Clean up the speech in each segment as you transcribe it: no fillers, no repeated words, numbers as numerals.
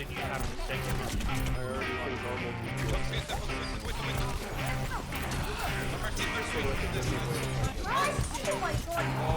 then you have the second one. I already think normal DPS. Oh my god.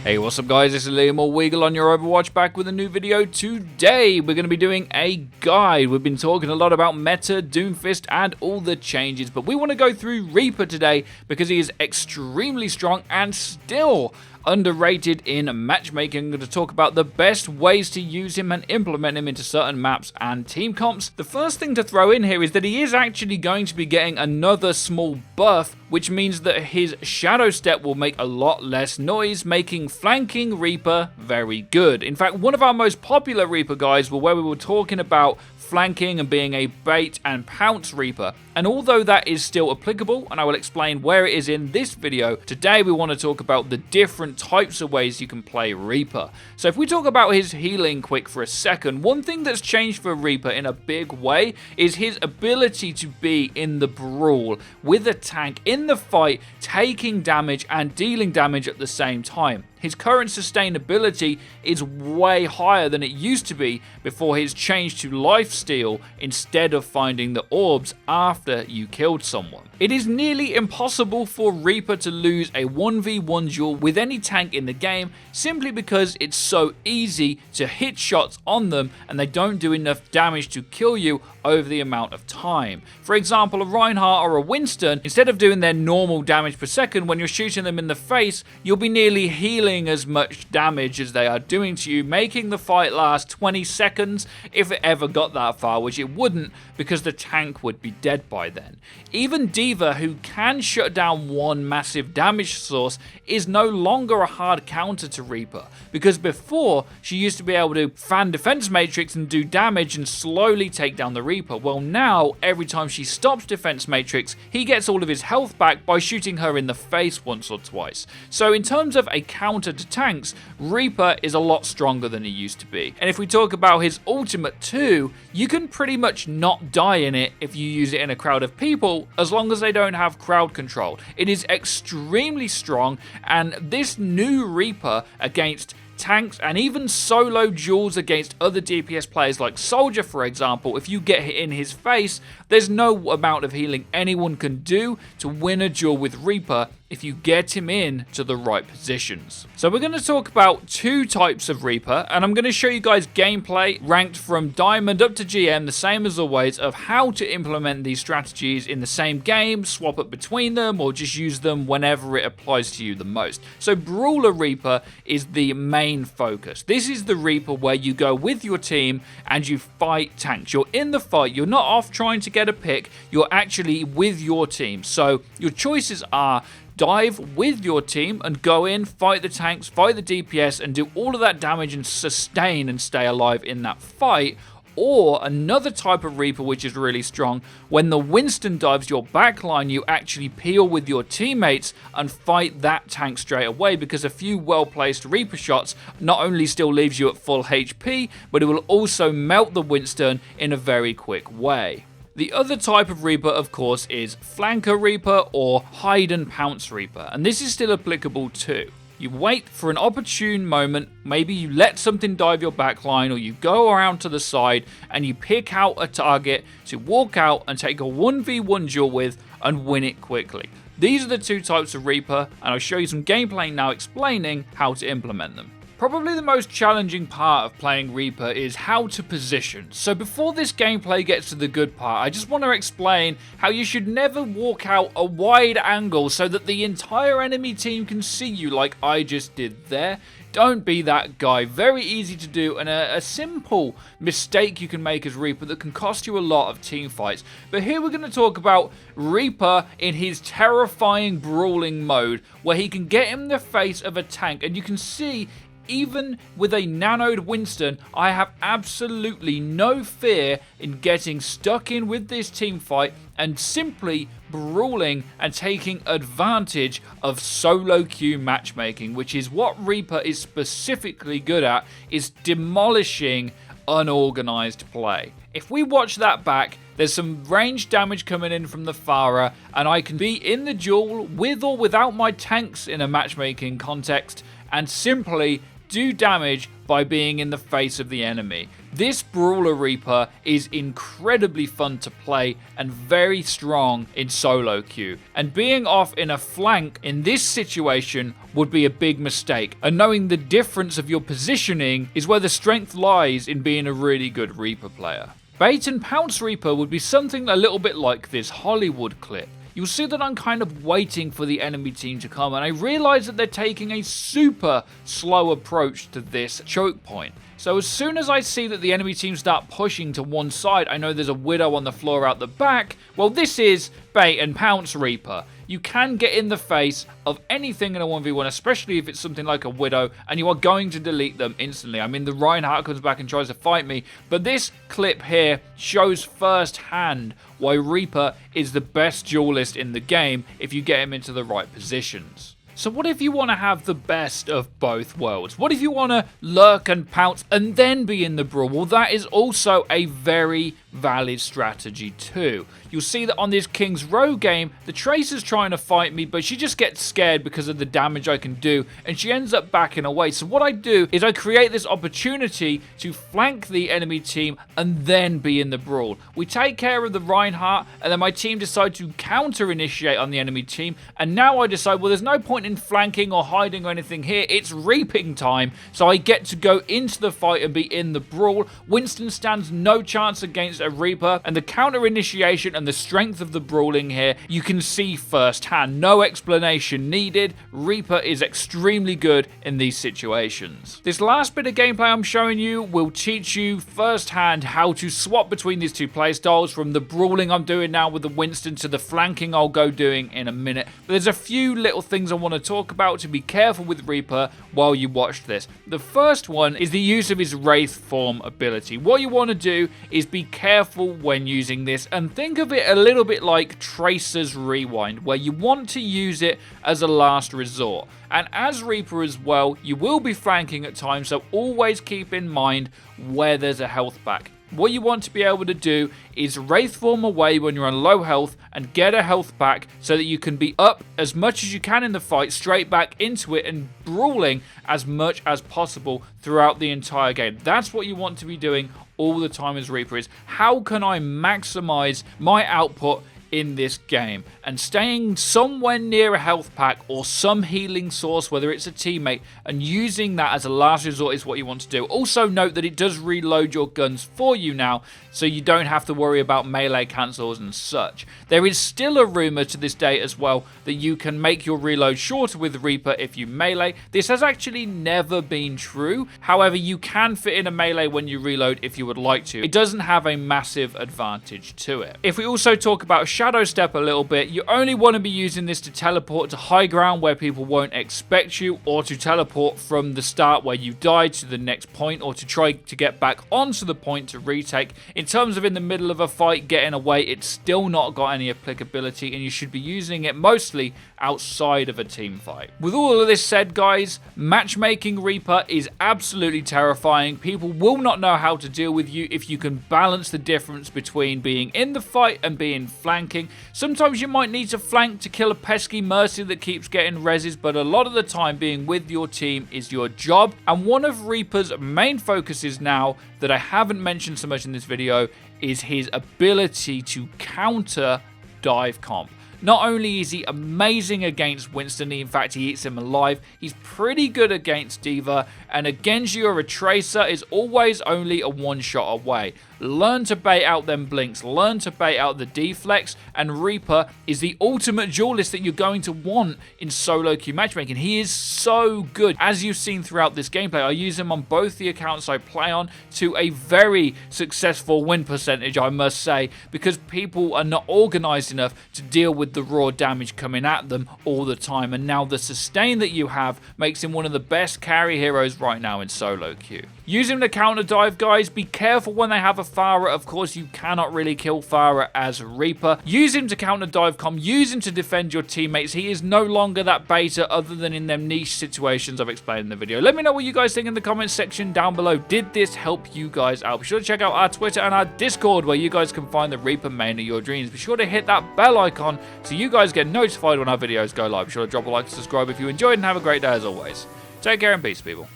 Hey, what's up guys, this is Liam or Weagle on your Overwatch, back with a new video. Today we're going to be doing a guide. We've been talking a lot about meta, Doomfist and all the changes, but we want to go through Reaper today because he is extremely strong and still underrated in matchmaking. I'm going to talk about the best ways to use him and implement him into certain maps and team comps. The first thing to throw in here is that he is actually going to be getting another small buff, which means that his shadow step will make a lot less noise, making flanking Reaper very good. In fact, one of our most popular Reaper guides were where we were talking about flanking and being a bait and pounce Reaper. And although that is still applicable, and I will explain where it is in this video, today we want to talk about the different types of ways you can play Reaper. So if we talk about his healing quick for a second, one thing that's changed for Reaper in a big way is his ability to be in the brawl with a tank in the fight, taking damage and dealing damage at the same time. His current sustainability is way higher than it used to be before his change to lifesteal instead of finding the orbs after you killed someone. It is nearly impossible for Reaper to lose a 1v1 duel with any tank in the game simply because it's so easy to hit shots on them and they don't do enough damage to kill you over the amount of time. For example, a Reinhardt or a Winston, instead of doing their normal damage per second, when you're shooting them in the face, you'll be nearly healing as much damage as they are doing to you, making the fight last 20 seconds if it ever got that far, which it wouldn't because the tank would be dead by then. Even D.Va, who can shut down one massive damage source, is no longer a hard counter to Reaper, because before she used to be able to fan defense matrix and do damage and slowly take down the Reaper. Well, now every time she stops defense matrix, he gets all of his health back by shooting her in the face once or twice. So in terms of a counter to tanks, Reaper is a lot stronger than he used to be. And if we talk about his ultimate too, you can pretty much not die in it if you use it in a crowd of people, as long as they don't have crowd control. It is extremely strong, and this new Reaper against tanks and even solo duels against other DPS players like Soldier, for example, if you get hit in his face, there's no amount of healing anyone can do to win a duel with Reaper if you get him in to the right positions. So we're going to talk about two types of Reaper, and I'm going to show you guys gameplay ranked from Diamond up to GM, the same as always, of how to implement these strategies in the same game, swap up between them, or just use them whenever it applies to you the most. So Brawler Reaper is the main focus. This is the Reaper where you go with your team and you fight tanks. You're in the fight, you're not off trying to get a pick, you're actually with your team. So your choices are dive with your team and go in, fight the tanks, fight the DPS, and do all of that damage and sustain and stay alive in that fight. Or another type of Reaper which is really strong, when the Winston dives your backline, you actually peel with your teammates and fight that tank straight away, because a few well-placed Reaper shots not only still leaves you at full HP, but it will also melt the Winston in a very quick way. The other type of Reaper, of course, is Flanker Reaper or Hide and Pounce Reaper, and this is still applicable too. You wait for an opportune moment, maybe you let something dive your backline, or you go around to the side and you pick out a target to walk out and take a 1v1 duel with and win it quickly. These are the two types of Reaper, and I'll show you some gameplay now explaining how to implement them. Probably the most challenging part of playing Reaper is how to position. So before this gameplay gets to the good part, I just want to explain how you should never walk out a wide angle so that the entire enemy team can see you like I just did there. Don't be that guy. Very easy to do, and a simple mistake you can make as Reaper that can cost you a lot of team fights. But here we're going to talk about Reaper in his terrifying brawling mode, where he can get in the face of a tank, and you can see even with a nanoed Winston, I have absolutely no fear in getting stuck in with this team fight and simply brawling and taking advantage of solo queue matchmaking, which is what Reaper is specifically good at, is demolishing unorganized play. If we watch that back, there's some range damage coming in from the Farah, and I can be in the duel with or without my tanks in a matchmaking context, and simply do damage by being in the face of the enemy. This Brawler Reaper is incredibly fun to play and very strong in solo queue. And being off in a flank in this situation would be a big mistake. And knowing the difference of your positioning is where the strength lies in being a really good Reaper player. Bait and Pounce Reaper would be something a little bit like this Hollywood clip. You'll see that I'm kind of waiting for the enemy team to come, and I realise that they're taking a super slow approach to this choke point. So as soon as I see that the enemy team start pushing to one side, I know there's a Widow on the floor out the back. Well, this is Bait and Pounce Reaper. You can get in the face of anything in a 1v1, especially if it's something like a Widow, and you are going to delete them instantly. I mean, the Reinhardt comes back and tries to fight me, but this clip here shows firsthand why Reaper is the best duelist in the game if you get him into the right positions. So what if you want to have the best of both worlds? What if you want to lurk and pounce and then be in the brawl? Well, that is also a very valid strategy too. You'll see that on this King's Row game, the Tracer's trying to fight me, but she just gets scared because of the damage I can do, and she ends up backing away. So what I do is I create this opportunity to flank the enemy team and then be in the brawl. We take care of the Reinhardt, and then my team decide to counter-initiate on the enemy team, and now I decide, well, there's no point in flanking or hiding or anything here. It's reaping time, so I get to go into the fight and be in the brawl. Winston stands no chance against a Reaper, and the counter-initiation and the strength of the brawling here, you can see firsthand. No explanation needed. Reaper is extremely good in these situations. This last bit of gameplay I'm showing you will teach you firsthand how to swap between these two playstyles, from the brawling I'm doing now with the Winston to the flanking I'll go doing in a minute. But there's a few little things I want to talk about to be careful with Reaper while you watch this. The first one is the use of his Wraith form ability. What you want to do is be careful when using this, and think of it a little bit like Tracer's Rewind, where you want to use it as a last resort. And as Reaper as well, you will be flanking at times, so always keep in mind where there's a health back. What you want to be able to do is Wraith form away when you're on low health and get a health back so that you can be up as much as you can in the fight, straight back into it and brawling as much as possible throughout the entire game. That's what you want to be doing all the time as Reaper, is how can I maximize my output in this game, and staying somewhere near a health pack or some healing source, whether it's a teammate, and using that as a last resort is what you want to do. Also note that it does reload your guns for you now, so you don't have to worry about melee cancels and such. There is still a rumor to this day as well that you can make your reload shorter with Reaper if you melee. This has actually never been true. However, you can fit in a melee when you reload if you would like to. It doesn't have a massive advantage to it. If we also talk about Shadow Step a little bit, you only want to be using this to teleport to high ground where people won't expect you, or to teleport from the start where you died to the next point, or to try to get back onto the point to retake. In terms of in the middle of a fight getting away, it's still not got any applicability, and you should be using it mostly outside of a team fight. With all of this said, guys, matchmaking Reaper is absolutely terrifying. People will not know how to deal with you if you can balance the difference between being in the fight and being flanked. Sometimes you might need to flank to kill a pesky Mercy that keeps getting reses, but a lot of the time being with your team is your job. And one of Reaper's main focuses now that I haven't mentioned so much in this video is his ability to counter dive comp. Not only is he amazing against Winston, in fact he eats him alive, he's pretty good against D.Va, and against you or a Tracer is always only a one shot away. Learn to bait out them blinks, learn to bait out the deflex, and Reaper is the ultimate duelist that you're going to want in solo queue matchmaking. He is so good. As you've seen throughout this gameplay, I use him on both the accounts I play on to a very successful win percentage, I must say, because people are not organized enough to deal with the raw damage coming at them all the time, and now the sustain that you have makes him one of the best carry heroes right now in solo queue. Use him to counter dive, guys. Be careful when they have a Pharah, of course, you cannot really kill Pharah as Reaper. Use him to counter dive comp, use him to defend your teammates. He is no longer that beta other than in them niche situations I've explained in the video. Let me know what you guys think in the comments section down below. Did this help you guys out? Be sure to check out our Twitter and our Discord where you guys can find the Reaper main of your dreams. Be sure to hit that bell icon so you guys get notified when our videos go live. Be sure to drop a like and subscribe if you enjoyed, and have a great day as always. Take care and peace, people.